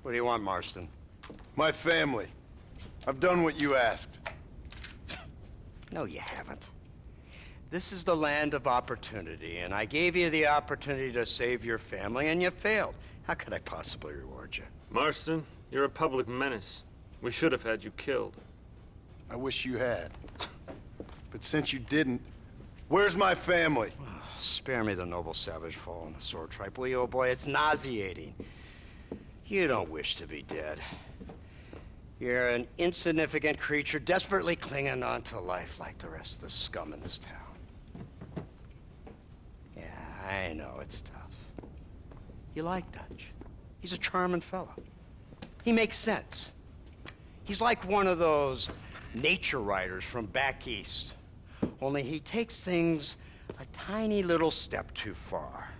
What do you want, Marston? My family. I've done what you asked. No, you haven't. This is the land of opportunity, and I gave you the opportunity to save your family, and you failed. How could I possibly reward you? Marston, you're a public menace. We should have had you killed. I wish you had. But since you didn't, where's my family? Oh, spare me the noble savage fall on the sword tripe, will you, old boy? It's nauseating. You don't wish to be dead. You're an insignificant creature desperately clinging on to life like the rest of the scum in this town. Yeah, I know it's tough. You like Dutch. He's a charming fellow. He makes sense. He's like one of those nature writers from back east. Only he takes things a tiny little step too far.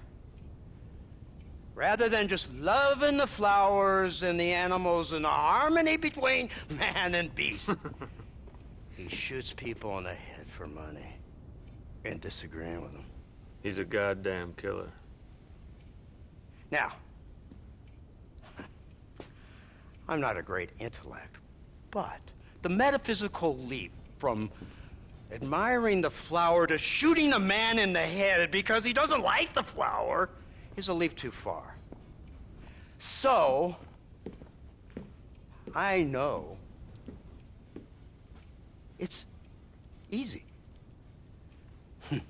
Rather than just loving the flowers and the animals and the harmony between man and beast, he shoots people in the head for money and disagreeing with them. He's a goddamn killer. Now, I'm not a great intellect, but the metaphysical leap from admiring the flower to shooting a man in the head because he doesn't like the flower is a leap too far. So, I know it's easy. You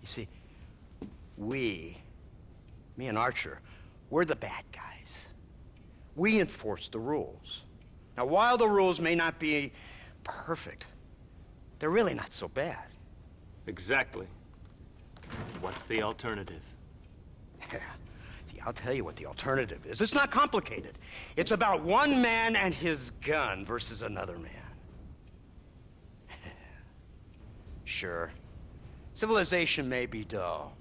see, me and Archer, we're the bad guys. We enforce the rules. Now, while the rules may not be perfect, they're really not so bad. Exactly. What's the alternative? Yeah. See, I'll tell you what the alternative is. It's not complicated. It's about one man and his gun versus another man. Sure, civilization may be dull,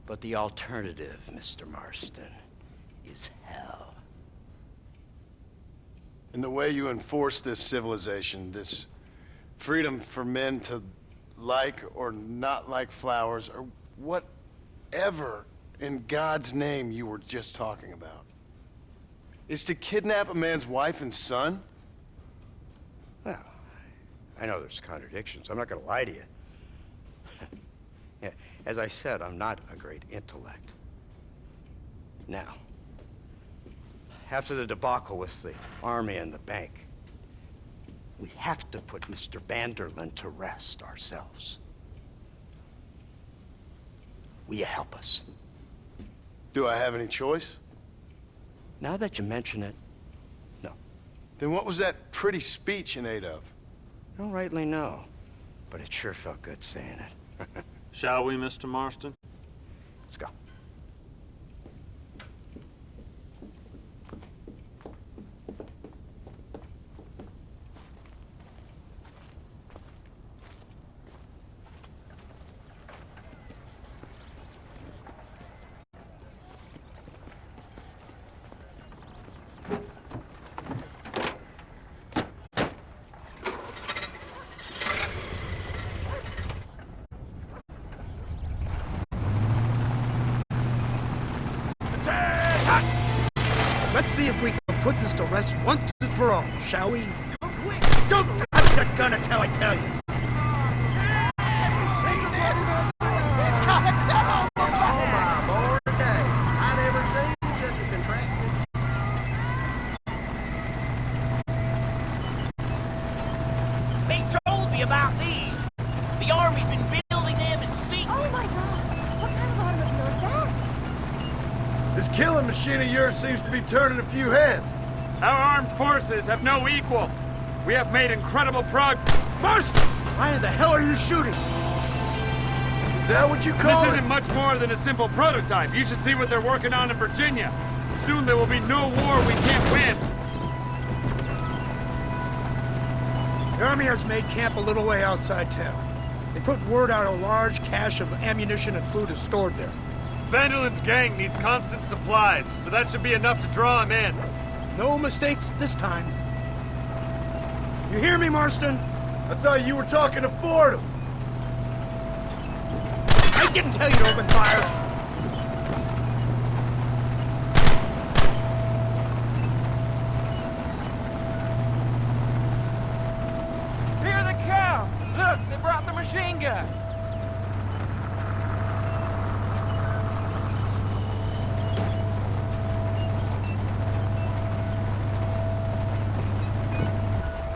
but the alternative, Mr. Marston, is hell. And the way you enforce this civilization, this freedom for men to like or not like flowers, or whatever in God's name you were just talking about, is to kidnap a man's wife and son? Well, I know there's contradictions. I'm not going to lie to you. Yeah, as I said, I'm not a great intellect. Now, after the debacle with the army and the bank, we have to put Mr. Vanderlyn to rest ourselves. Will you help us? Do I have any choice? Now that you mention it, no. Then what was that pretty speech in aid of? I don't rightly know, but it sure felt good saying it. Shall we, Mr. Marston? Let's go. Let's see if we can put this to rest once and for all, shall we? Don't touch that gun until I tell you. They told me about these. The Army's been building them in secret. Oh my God! What kind of automobile is that? This killing machine of yours seems to be turning a few heads. Our armed forces have no equal. We have made incredible progress. Marston! Why in the hell are you shooting? Is that what you call This it? isn't much more than a simple prototype. You should see what they're working on in Virginia. Soon there will be no war we can't win. The Army has made camp a little way outside town. They put word out a large cache of ammunition and food is stored there. Vanderlyn's gang needs constant supplies, so that should be enough to draw him in. No mistakes this time. You hear me, Marston? I thought you were talking to Fordham. I didn't tell you to open fire! finger!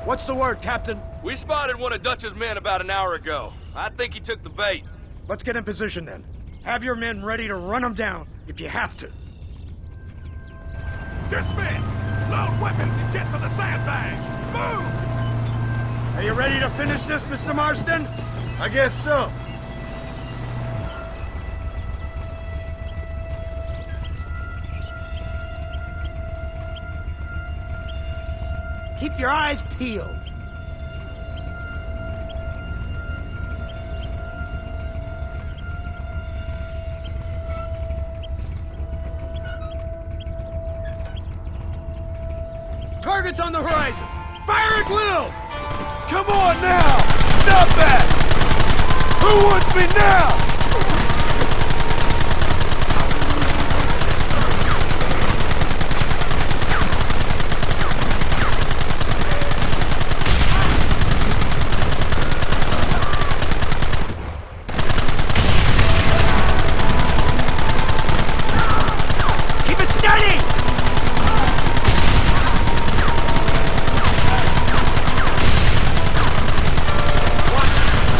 What's the word, Captain? We spotted one of Dutch's men about an hour ago. I think he took the bait. Let's get in position then. Have your men ready to run them down if you have to. Dismiss! Load weapons and get to the sandbags! Move! Are you ready to finish this, Mr. Marston? I guess so. Keep your eyes peeled. Targets on the horizon! Fire at will! Come on now! Stop that! Who wants me now? Keep it steady!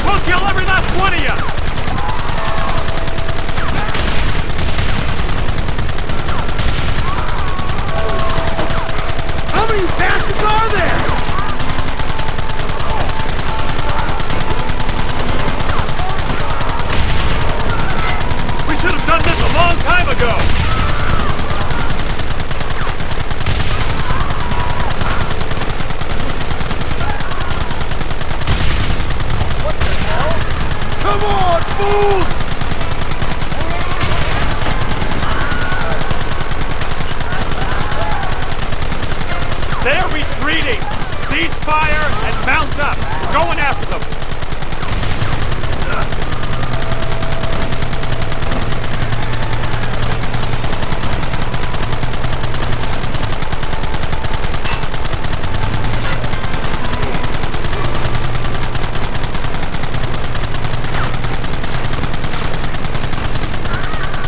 We'll kill every last one of you! How many bastards are there? We should have done this a long time ago! Come on, fools! They're retreating! Cease fire and mount up! We're going after them!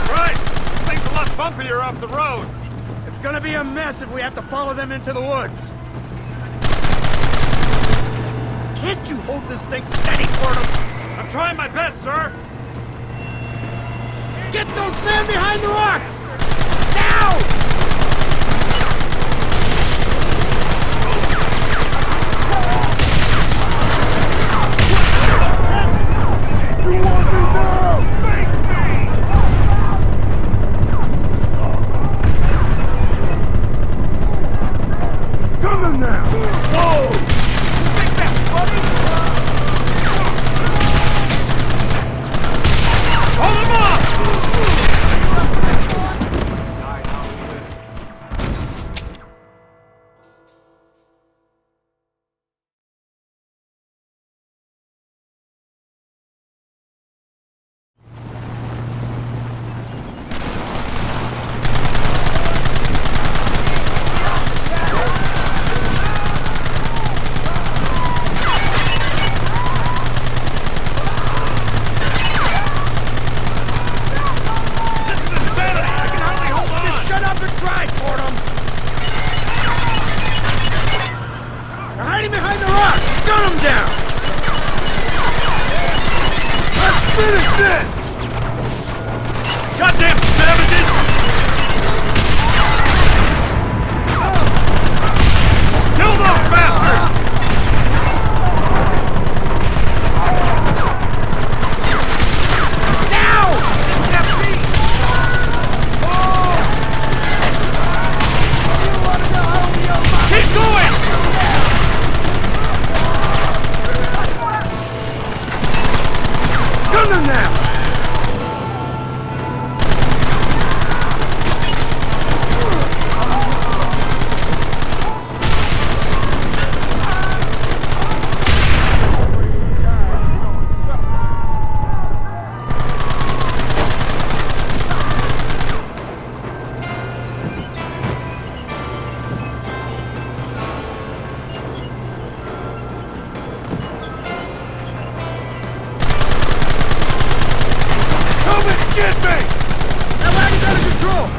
Right! This thing's a lot bumpier off the road! It's gonna be a mess if we have to follow them into the woods. Can't you hold this thing steady for them? I'm trying my best, sir! Get those men behind the rocks! Now! Coming now! Whoa! Hold them off!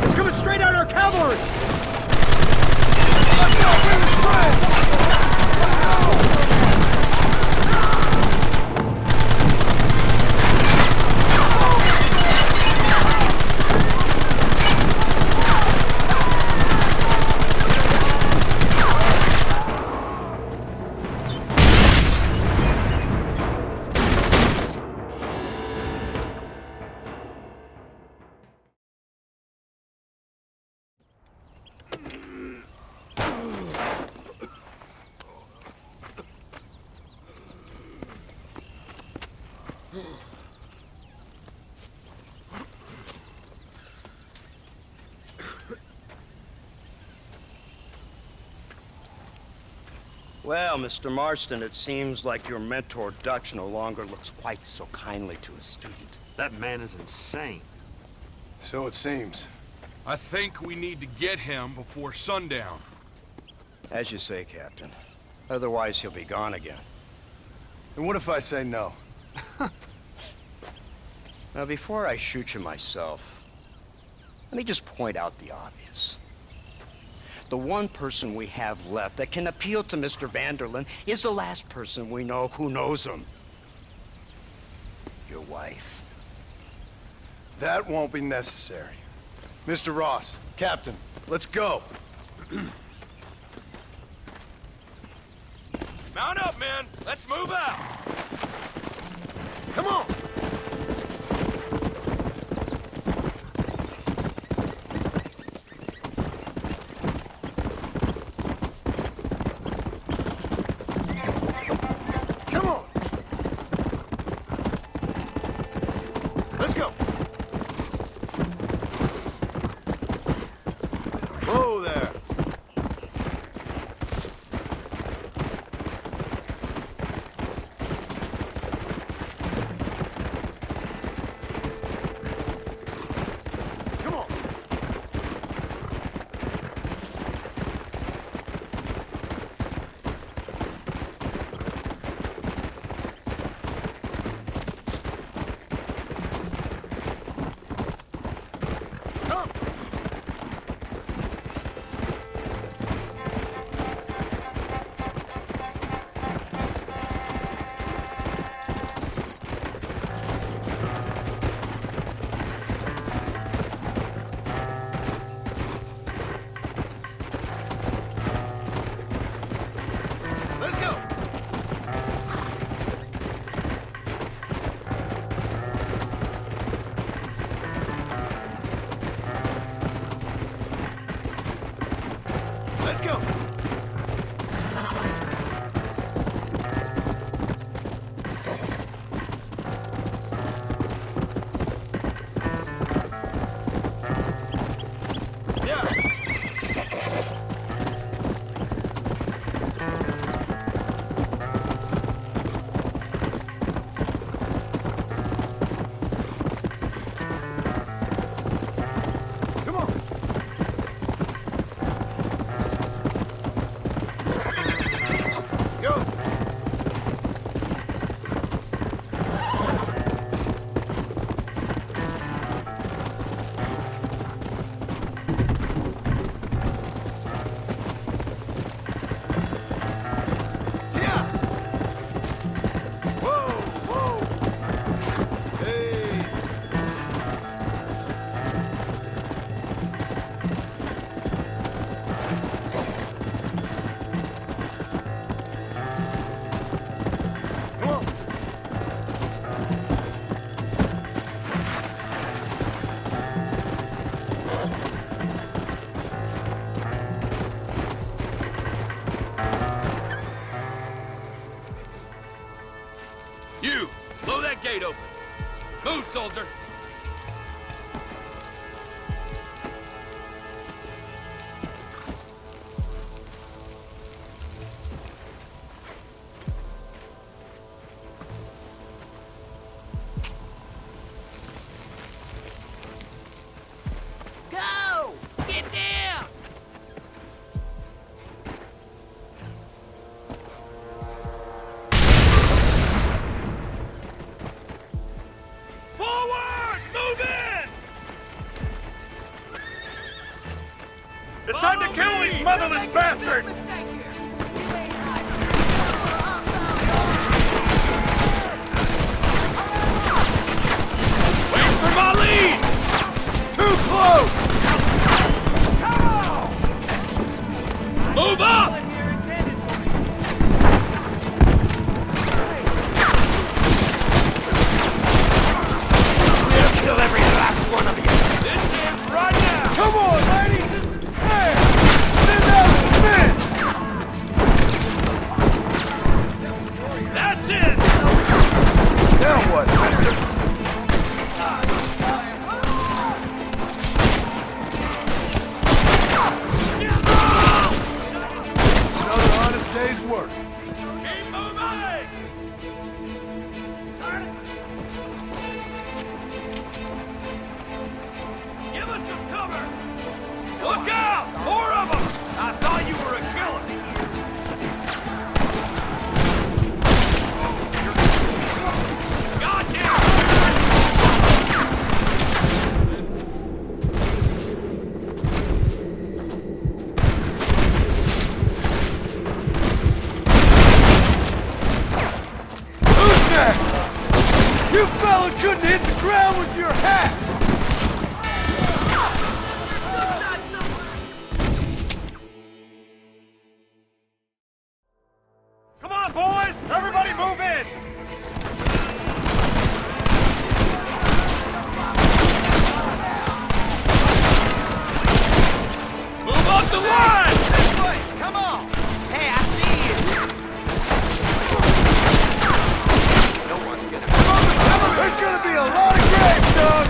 It's coming straight at our cavalry! Well, Mr. Marston, it seems like your mentor Dutch no longer looks quite so kindly to his student. That man is insane. So it seems. I think we need to get him before sundown. As you say, Captain. Otherwise, he'll be gone again. And what if I say no? Now, before I shoot you myself, let me just point out the obvious. The one person we have left that can appeal to Mr. Vanderlyn is the last person we know who knows him. Your wife. That won't be necessary. Mr. Ross, Captain, let's go. Mount up, men! Let's move out! Come on! Come on! Let's go! Whoa there! Come on! Come! Let's go! Let's go! Yeah! Come on! Go! Yeah! Whoa! Whoa! Hey! Come on! You! Blow that gate open! Move, soldier! Go! Get down! Forward! time to kill these motherless bastards! Wait for my lead! Too close! Move up! We'll kill every last one of you. This ends right now! Come on, lady! Hey! Send out the spin! That's it! Now what, mister? Another honest day's work. Keep moving! Give us some cover! Look out! More of them! I thought you were a killer! Who's next? You fella couldn't hit the ground with your hat! Come on, boys! Everybody move in! Move up the line! Come on! Hey, I see you! No one's gonna... There's gonna be a lot of graves, dog!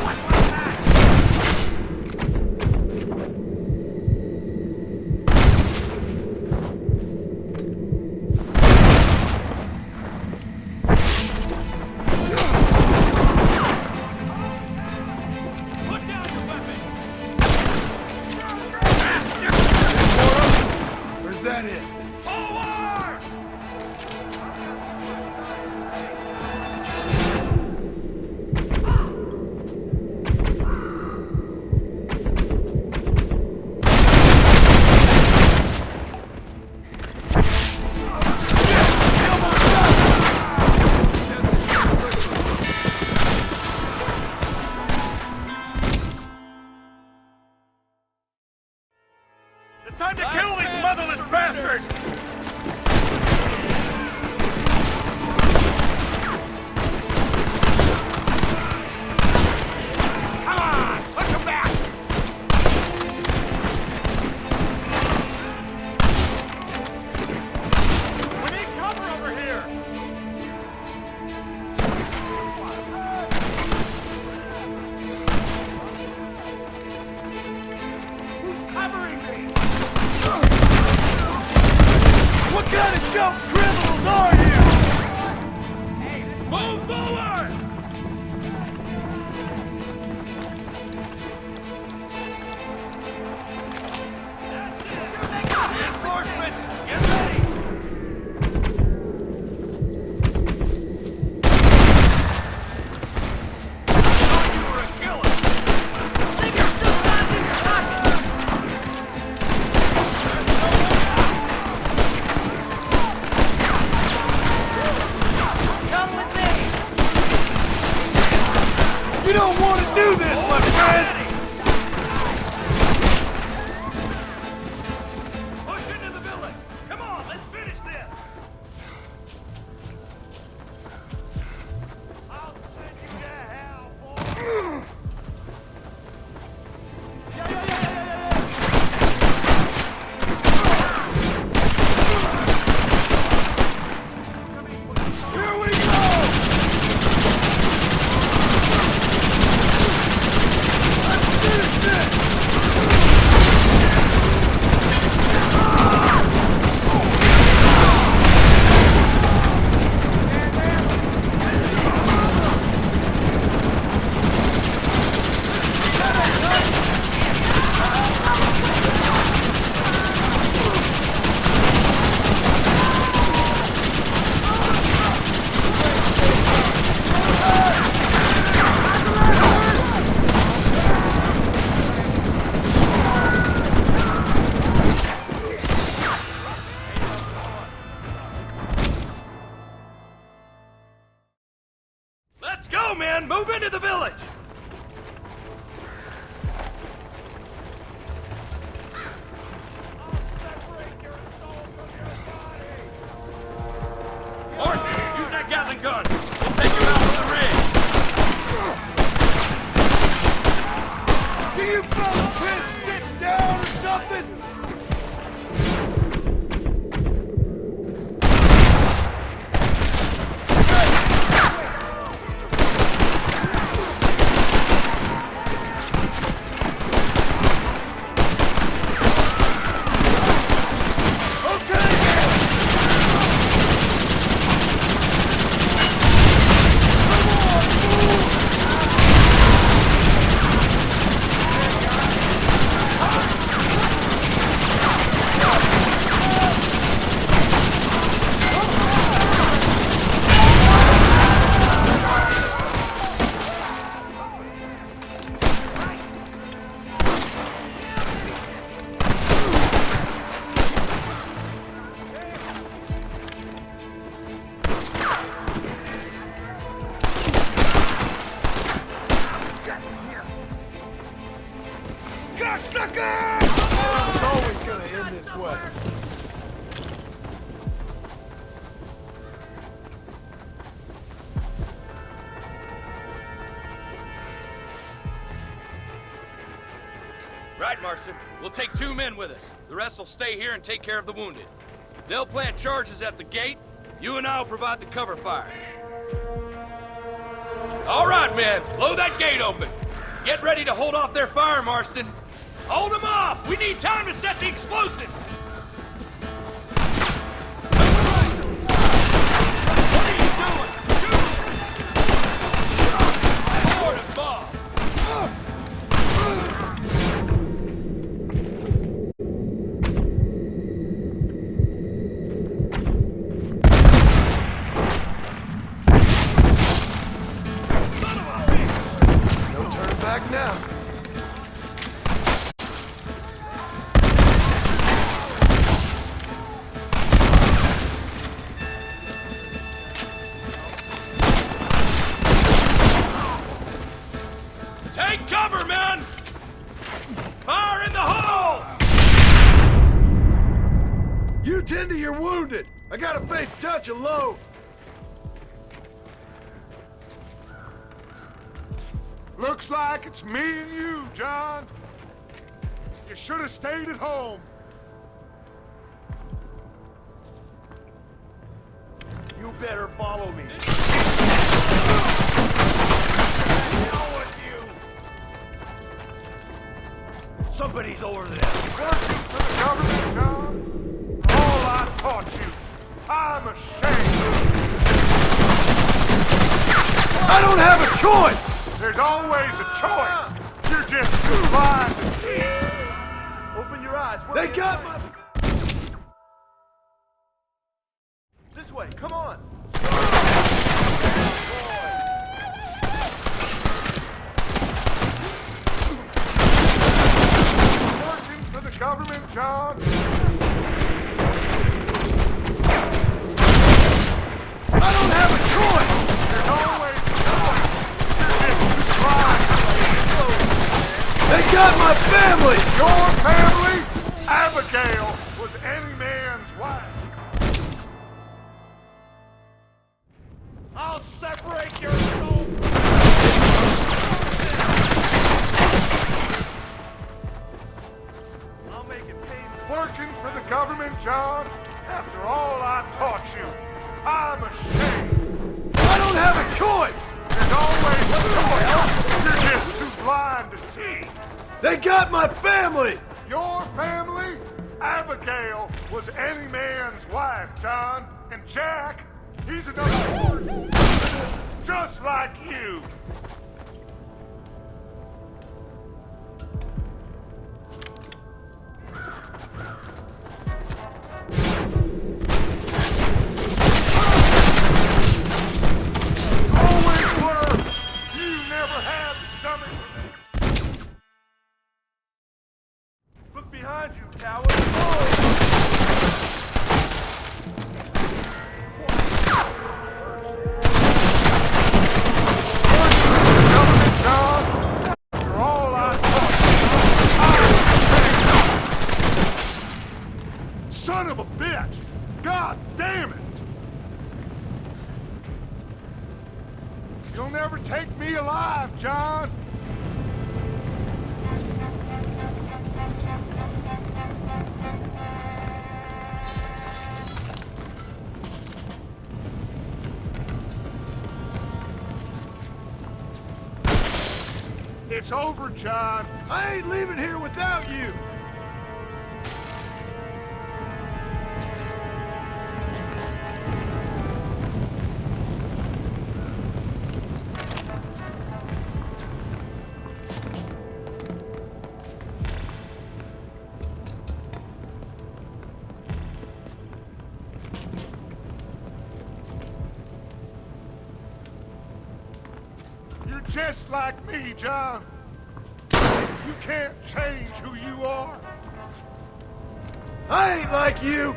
Put down your weapon! Where's that it? Forward! It's time to kill these motherless bastards! Come on! Push them back! We need cover over here! Who's covering me? What kind of jump criminals are you? Move forward! That's it! Reinforcements, get ready! I thought you were a killer! Leave your supplies in your pocket! Come with me! go, man! Move into the village! Marston, use that Gatling gun! We'll take you out of the ring! Do you fellas quit sitting down or something? Right, Marston. We'll take 2 men with us. The rest will stay here and take care of the wounded. They'll plant charges at the gate. You and I'll provide the cover fire. All right, men. Blow that gate open. Get ready to hold off their fire, Marston. Hold them off! We need time to set the explosives! What are you doing? Shoot! Lord above! Back now. Take cover, men! Fire in the hole! You tend to your wounded. I gotta face Dutch alone. Looks like it's me and you, John. You should have stayed at home. You better follow me. Hell with you. Somebody's over there. Working for the government, John. All I taught you. I'm ashamed. I don't have a choice. There's always a choice. You're just too blind to see. Open your eyes. They got my... This way, come on. Working for the government, John. I don't have a choice. There's always a choice. You're just too blind to see. They got my family. Your family? Abigail was any man's wife. I'll separate your soul. I'll make it painful. Working for the government, John. After all I taught you, I'm ashamed. I don't have a choice. There's always a choice. You're just too blind to see. They got my family. Your family? Abigail was any man's wife, John. And Jack, he's another horse. Just like you. Always were. You never had the stomach. Look behind you, coward. Damn it! You'll never take me alive, John! It's over, John. I ain't leaving here without you. You're just like me, John. You can't change who you are. I ain't like you.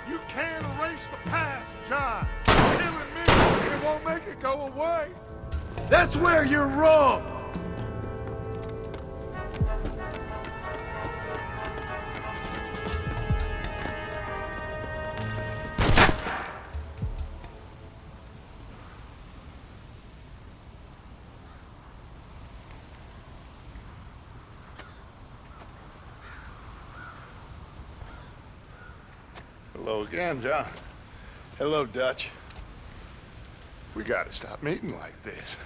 You can't erase the past, John. Killing me, it won't make it go away. That's where you're wrong. Hello again, John. Hello, Dutch. We gotta stop meeting like this.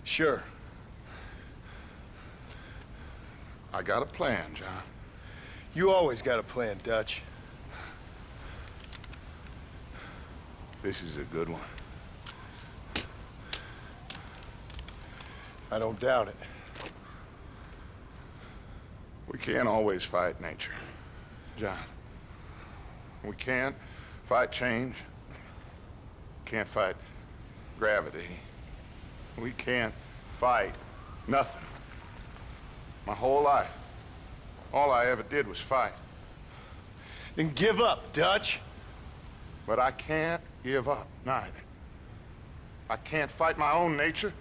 Sure. I got a plan, John. You always got a plan, Dutch. This is a good one. I don't doubt it. We can't always fight nature, John. We can't fight change. Can't fight gravity. We can't fight nothing. My whole life, all I ever did was fight. Then give up, Dutch. But I can't give up, neither. I can't fight my own nature.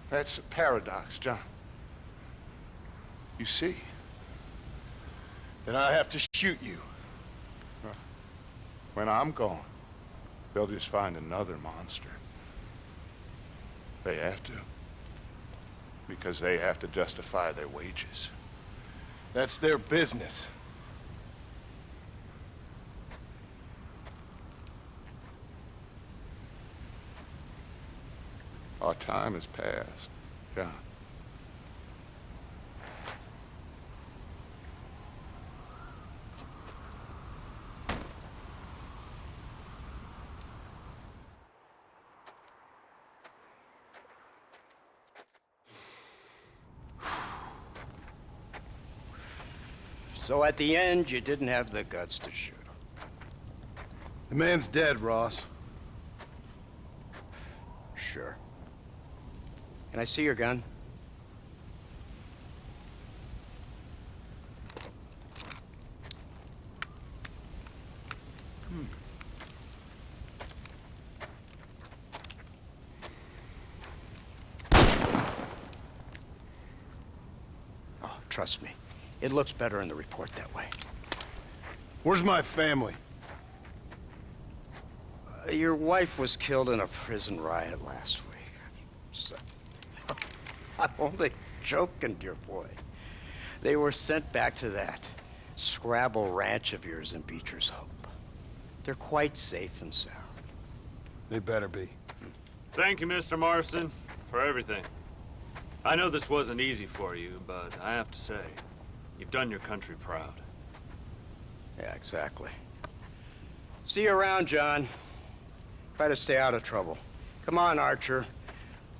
That's a paradox, John. You see? Then I have to shoot you. When I'm gone, they'll just find another monster. They have to. Because they have to justify their wages. That's their business. Our time has passed, John. So at the end, you didn't have the guts to shoot him. The man's dead, Ross. Sure. Can I see your gun? Oh, trust me. It looks better in the report that way. Where's my family? Your wife was killed in a prison riot last week. So, I'm only joking, dear boy. They were sent back to that Scrabble ranch of yours in Beecher's Hope. They're quite safe and sound. They better be. Thank you, Mr. Marston, for everything. I know this wasn't easy for you, but I have to say, you've done your country proud. Yeah, exactly. See you around, John. Try to stay out of trouble. Come on, Archer.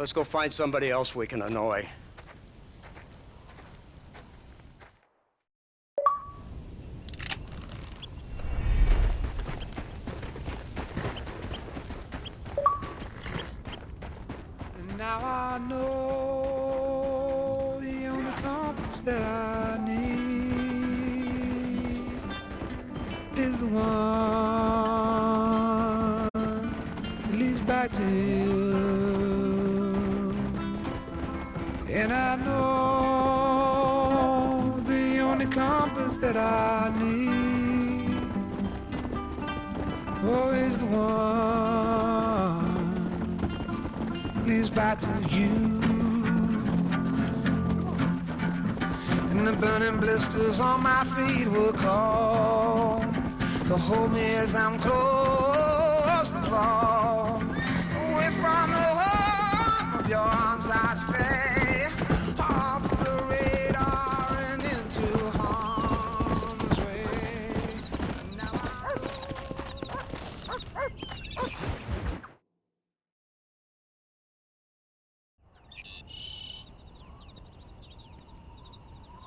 Let's go find somebody else we can annoy. now I know the only compass that I need is the one that leads back to you. And I know the only compass that I need, oh, is the one leads back to you. And the burning blisters on my feet will call to hold me as I'm close to fall. Away from the warmth of your arms I stray, off the radar and into harm's way. And now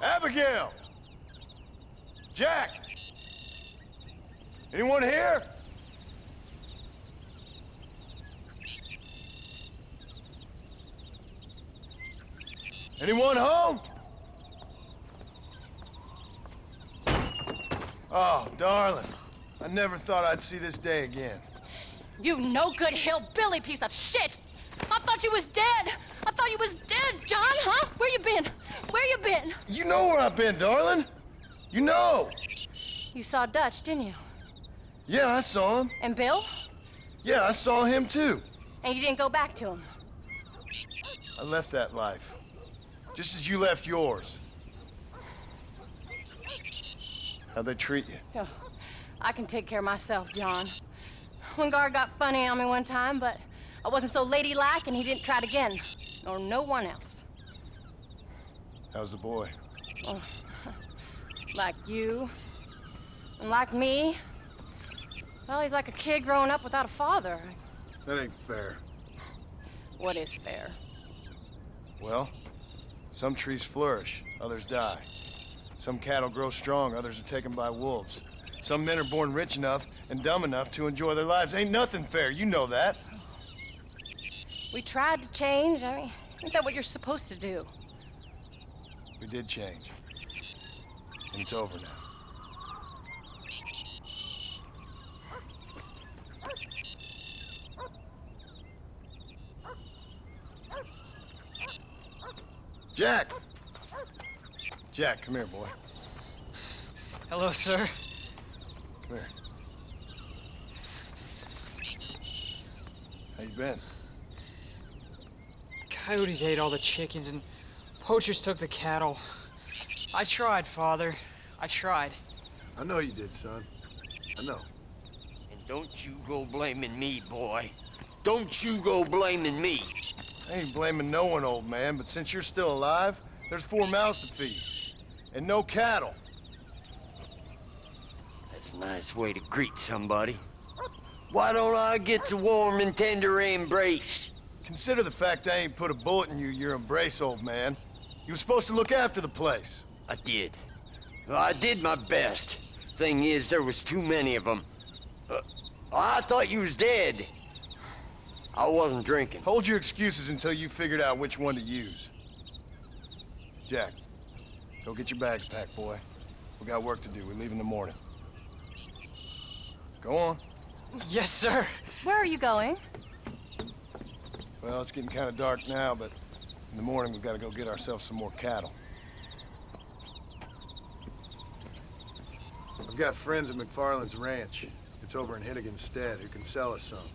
Abigail! Jack! Anyone here? Anyone home? Oh, darling. I never thought I'd see this day again. You no-good hillbilly piece of shit! I thought you was dead! I thought you was dead, John, huh? Where you been? Where you been? You know where I've been, darling. You know. You saw Dutch, didn't you? Yeah, I saw him. And Bill? Yeah, I saw him too. And you didn't go back to him? I left that life. Just as you left yours. How'd they treat you? Oh, I can take care of myself, John. Wingard got funny on me one time, but I wasn't so ladylike and he didn't try it again. Nor no one else. How's the boy? Oh, like you. And like me. Well, he's like a kid growing up without a father. That ain't fair. What is fair? Well, some trees flourish, others die. Some cattle grow strong, others are taken by wolves. Some men are born rich enough and dumb enough to enjoy their lives. Ain't nothing fair, you know that. We tried to change. I mean, isn't that what you're supposed to do? We did change. And it's over now. Jack! Jack, come here, boy. Hello, sir. Come here. How you been? Coyotes ate all the chickens and poachers took the cattle. I tried, Father. I tried. I know you did, son. I know. And don't you go blaming me, boy. Don't you go blaming me. I ain't blaming no one, old man, but since you're still alive, there's 4 mouths to feed. And no cattle. That's a nice way to greet somebody. Why don't I get the warm and tender embrace? Consider the fact I ain't put a bullet in your embrace, old man. You were supposed to look after the place. I did. Well, I did my best. Thing is, there was too many of them. I thought you was dead. I wasn't drinking. Hold your excuses until you figured out which one to use. Jack, go get your bags packed, boy. We got work to do. We leave in the morning. Go on. Yes, sir. Where are you going? Well, it's getting kind of dark now, but in the morning we've got to go get ourselves some more cattle. I've got friends at McFarland's ranch. It's over in Hittigan's Stead who can sell us some.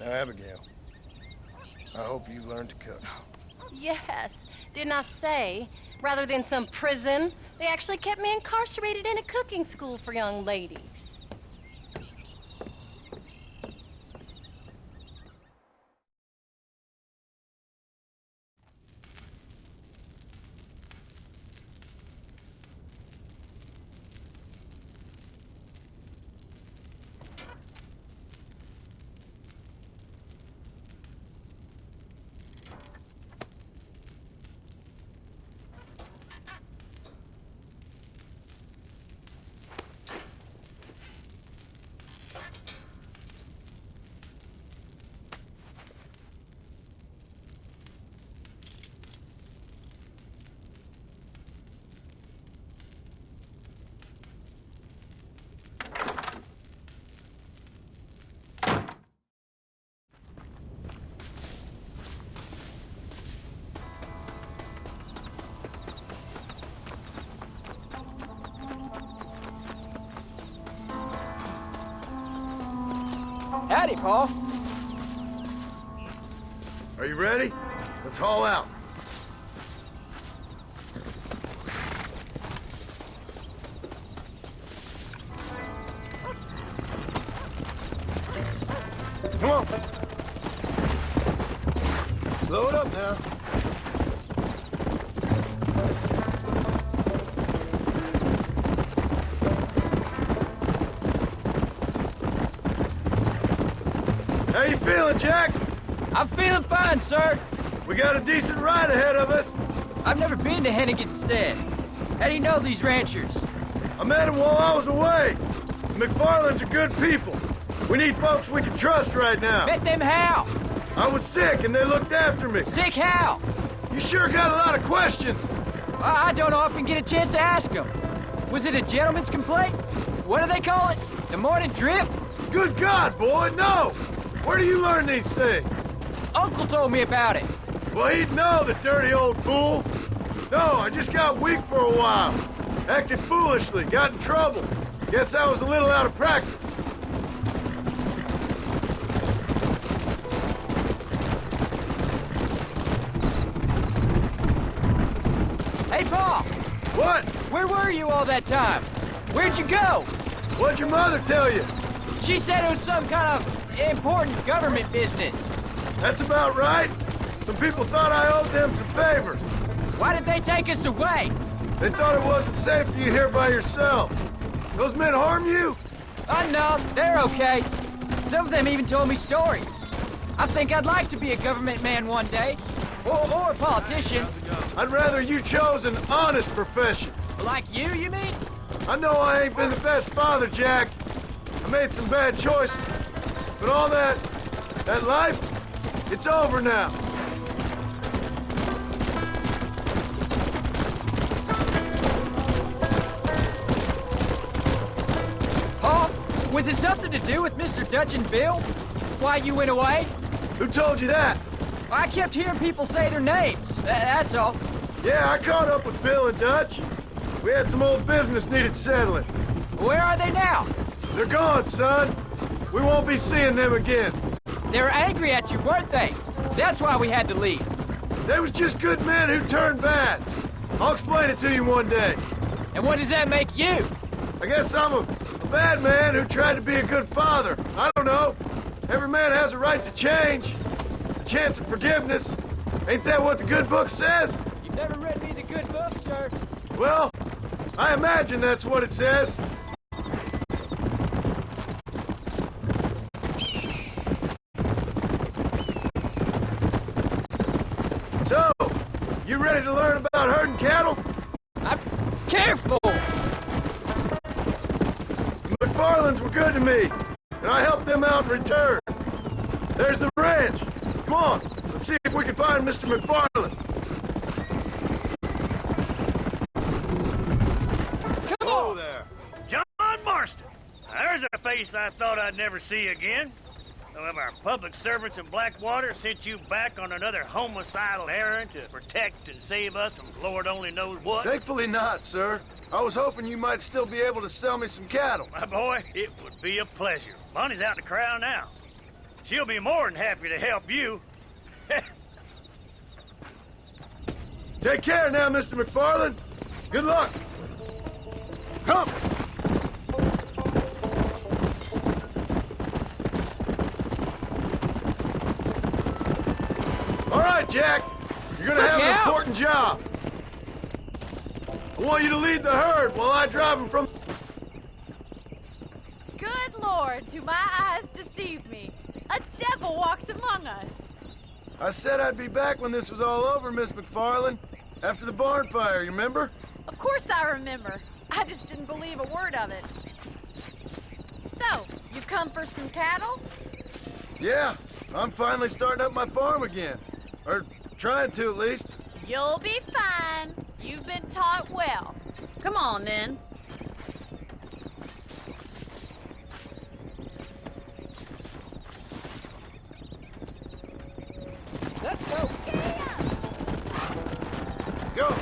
Now, Abigail, I hope you learned to cook. Yes. Didn't I say, rather than some prison, they actually kept me incarcerated in a cooking school for young ladies. Howdy, Paul. Are you ready? Let's haul out. Come on. Slow it up now. How you feeling, Jack? I'm feeling fine, sir. We got a decent ride ahead of us. I've never been to Hennigan's Stead. How do you know these ranchers? I met them while I was away. The McFarlands are good people. We need folks we can trust right now. Met them how? I was sick and they looked after me. Sick how? You sure got a lot of questions. I don't often get a chance to ask them. Was it a gentleman's complaint? What do they call it? The morning drip? Good God, boy, no! Where do you learn these things? Uncle told me about it. Well, he'd know, the dirty old fool. No, I just got weak for a while. Acted foolishly, got in trouble. Guess I was a little out of practice. Hey, Paul! What? Where were you all that time? Where'd you go? What'd your mother tell you? She said it was some kind of important government business. That's about right. Some people thought I owed them some favor. Why did they take us away? They thought it wasn't safe for you here by yourself. Those men harm you? No, they're okay. Some of them even told me stories. I think I'd like to be a government man one day. Or a politician. I'd rather you chose an honest profession. Like you mean? I know I ain't been the best father, Jack. I made some bad choices. But all that life, it's over now. Paul, was it something to do with Mr. Dutch and Bill? Why you went away? Who told you that? I kept hearing people say their names. That's all. Yeah, I caught up with Bill and Dutch. We had some old business needed settling. Where are they now? They're gone, son. We won't be seeing them again. They were angry at you, weren't they? That's why we had to leave. They was just good men who turned bad. I'll explain it to you one day. And what does that make you? I guess I'm a bad man who tried to be a good father. I don't know. Every man has a right to change. A chance of forgiveness. Ain't that what the good book says? You've never read me the good book, sir. Well, I imagine that's what it says. So, you ready to learn about herding cattle? I'm careful! The McFarlands were good to me, and I helped them out in return. There's the ranch. Come on, let's see if we can find Mr. McFarland. Come on! There. John Marston. There's a face I thought I'd never see again. Some of our public servants in Blackwater sent you back on another homicidal errand to protect and save us from Lord only knows what. Thankfully not, sir. I was hoping you might still be able to sell me some cattle. My boy, it would be a pleasure. Bonnie's out in the crowd now. She'll be more than happy to help you. Take care now, Mr. McFarland. Good luck. Come. All right, Jack. You're gonna have an important job. I want you to lead the herd while I drive them from... Good Lord, do my eyes deceive me? A devil walks among us. I said I'd be back when this was all over, Miss McFarland. After the barn fire, you remember? Of course I remember. I just didn't believe a word of it. So, you've come for some cattle? Yeah, I'm finally starting up my farm again. Or trying to, at least. You'll be fine. You've been taught well. Come on, then. Let's go. Go.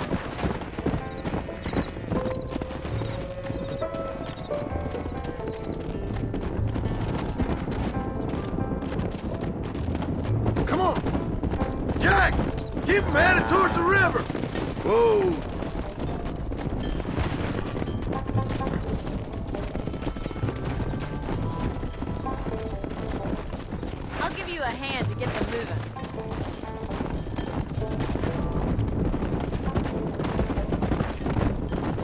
Keep them headed towards the river! Whoa! I'll give you a hand to get them moving.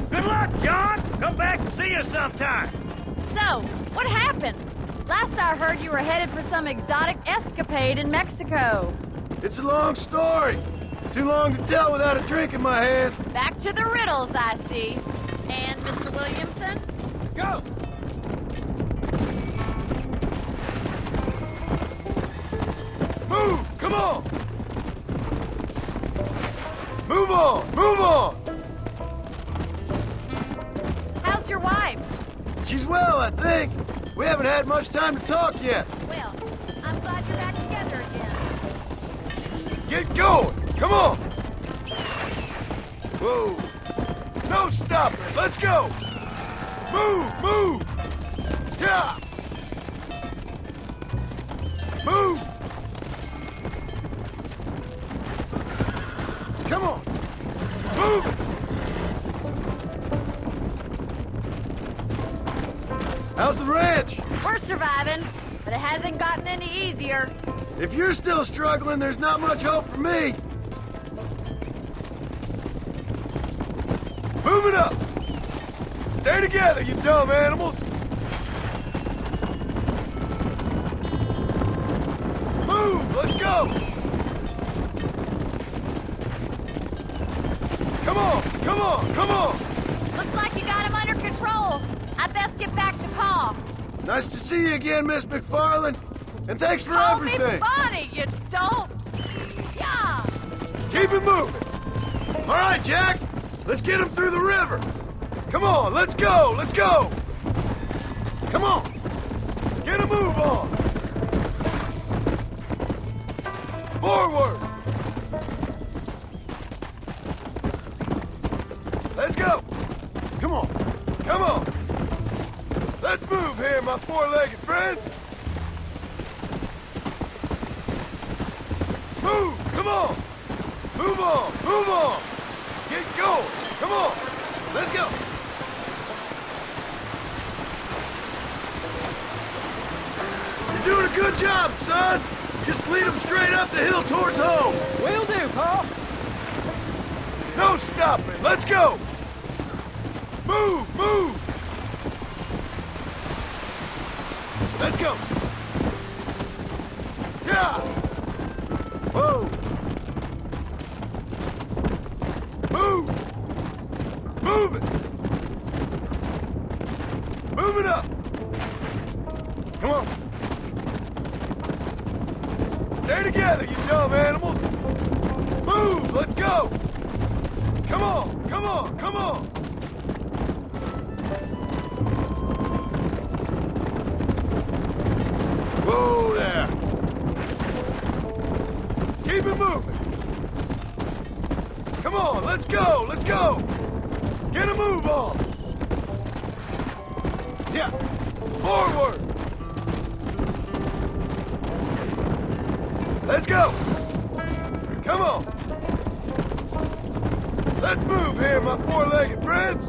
Good luck, John! Come back and see us sometime. So, what happened? Last I heard you were headed for some exotic escapade in Mexico. It's a long story. Too long to tell without a drink in my hand. Back to the riddles, I see. And Mr. Williamson? Go! Move! Come on! Move on! Move on! How's your wife? She's well, I think. We haven't had much time to talk yet. Well, I'm glad you're back together again. Get going! Come on! Whoa! No stopping! Let's go! Move! Move! Yeah! Move! Come on! Move it! How's the ranch? We're surviving, but it hasn't gotten any easier. If you're still struggling, there's not much hope for me. Move it up! Stay together, you dumb animals! Move! Let's go! Come on! Come on! Come on! Looks like you got him under control. I best get back to Pa. Nice to see you again, Miss McFarland. And thanks for Call everything. me funny, you don't. Yeah. Keep it moving. All right, Jack. Let's get him through the river. Come on, let's go. Let's go. Come on. Get a move on. Forward. Let's go. Come on. Come on. Let's move here, my four-legged friends. Move! Come on! Move on! Move on! Get going! Come on! Let's go! You're doing a good job, son! Just lead them straight up the hill towards home! Will do, Pa! No stopping! Let's go! Move! Move! Let's go! Yeah! Whoa! Move! Move it! Move it up! Come on! Stay together, you dumb animals! Move! Let's go! Come on! Come on! Come on! Whoa there! Keep it moving! Come on, let's go! Let's go! Get a move on! Yeah! Forward! Let's go! Come on! Let's move here, my four-legged friends!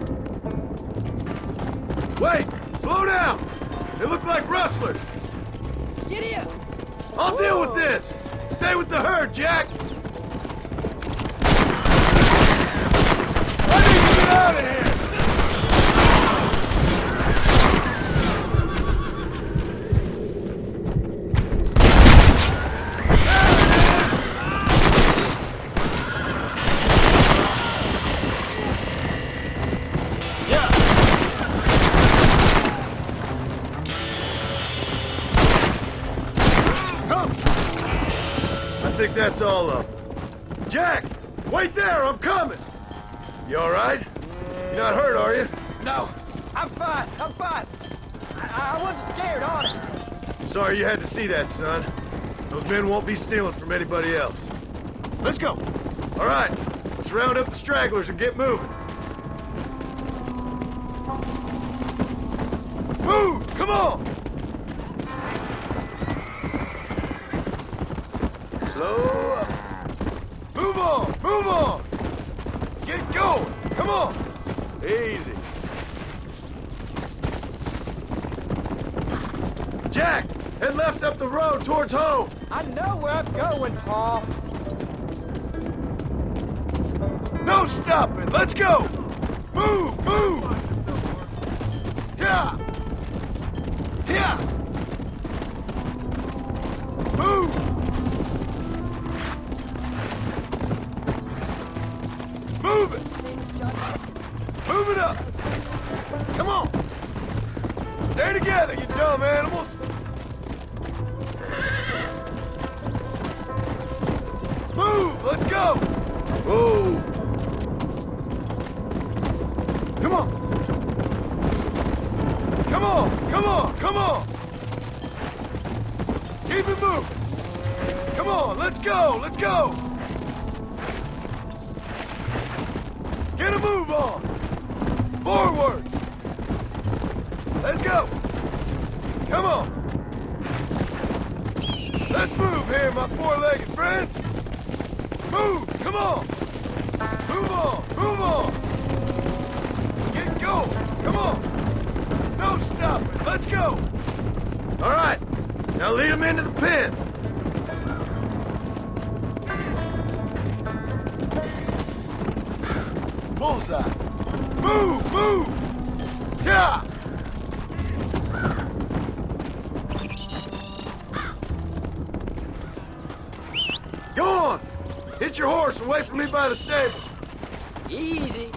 Wait! Slow down! They look like rustlers! Giddy up! I'll deal with this! Stay with the herd, Jack! I need to get out of here! I think that's all of them. Jack! Wait there! I'm coming! You all right? You're not hurt, are you? No, I'm fine. I'm fine. I wasn't scared, honest. I'm sorry you had to see that, son. Those men won't be stealing from anybody else. Let's go. All right, let's round up the stragglers and get moving. Move! Come on! Slow up. Move on! on! Move on! Get going! Come on! Easy. Jack! Head left up the road towards home! I know where I'm going, Paul. No stopping! Let's go! Move! Move! Yeah! Yeah! Move! Move it! Move it up! Come on! Stay together, you dumb animals! Move! Let's go! Whoa! Come on! Come on! Come on! Come on! Keep it moving! Come on! Let's go! Let's go! Get a move on! Forward! Let's go! Come on! Let's move here, my four-legged friends! Move! Come on! Move on! Move on! Get going! Come on! No stopping! Let's go! All right! Now lead them into the pen! Bullseye! Move! Move! Yeah! Go on! Hit your horse and wait for me by the stable. Easy.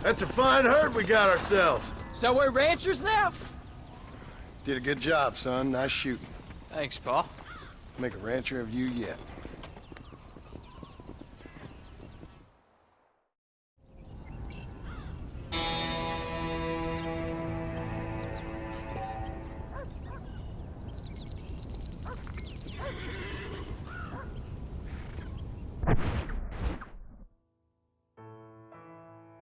That's a fine herd we got ourselves. So we're ranchers now? Did a good job, son. Nice shooting. Thanks, Paul. Make a rancher of you yet.